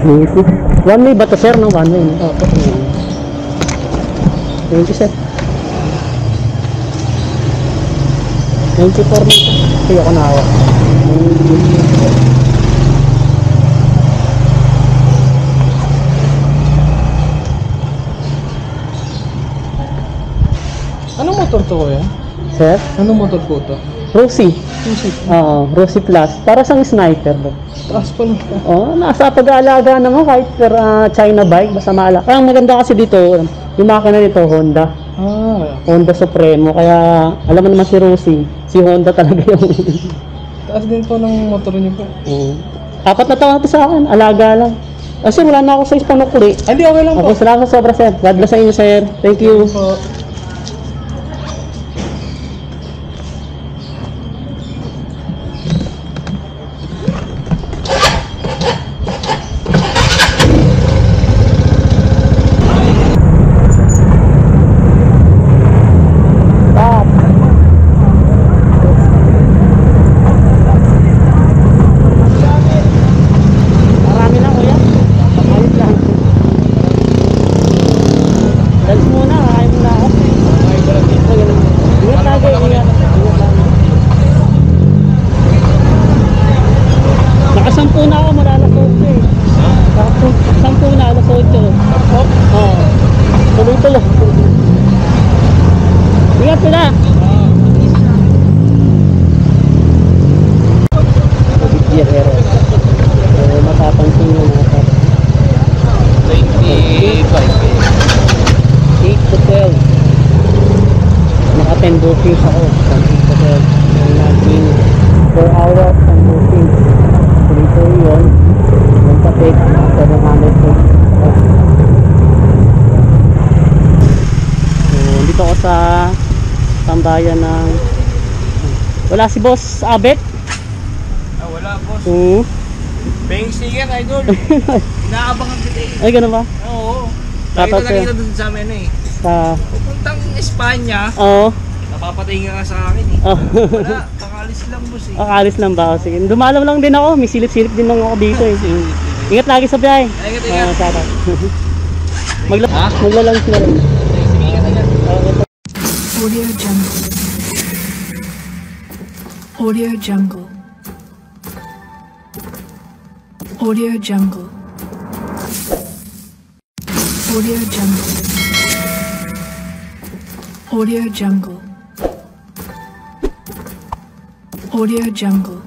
One way ba to sir? No? One way. No? Thank you sir. 94 na ito. Kaya ako nahawak. Anong motor to kuya? Sir? Anong motor po to? Rosie. Oo, Rosie Plus. Para sang sniper. Taas pa na. Oo, nasa pag-aalaga naman kahit per China bike. Basta maala. Kaya ang maganda kasi dito, yung makina nito, Honda. Honda Supremo. Kaya alam mo naman si Rosie, si Honda talaga yung... Taas din po ng motor niyo po. 4 na taon na to sa akin. Alaga lang. Kasi wala na ako sa panukuli. Hindi, okay lang po. Ako, salamat sobra sir. God bless sa inyo sir. Thank you. Po. Nakasampu na ako mula alas 8 eh. Sampu na alas 8. Oo. Tuloy-tuloy. Ingat sila. Guerrero. So, mapapansin nyo na 25. 8 to 12. Naka 10 bookings ako. 8 to 12. Naging 4 hours ang bookings. Dito yun, yung patik, 700 po. So, dito ako sa tambayan ng... Wala si Boss Abet? Wala boss. Oo. Paying sticker, idol. Inaabangan kita eh. Ay, ganun ba? Oo. Shoutout sa'yo. Nakita dun sa amin eh. Sa... Pupuntang Espanya, Oo. napapatay nga sa akin eh. Oh. Wala, kakalis lang boss eh. Kakalis lang ba? Sige. Dumalaw lang din ako. May silip-silip din lang ako dito eh. Ingat lagi sa biyahe. Ingat, ingat. Shoutout. Maglalangs na rin. Ingat, ingat. Audio Jungle. Audio Jungle. Audio Jungle. Audio Jungle. Audio Jungle. Audio Jungle.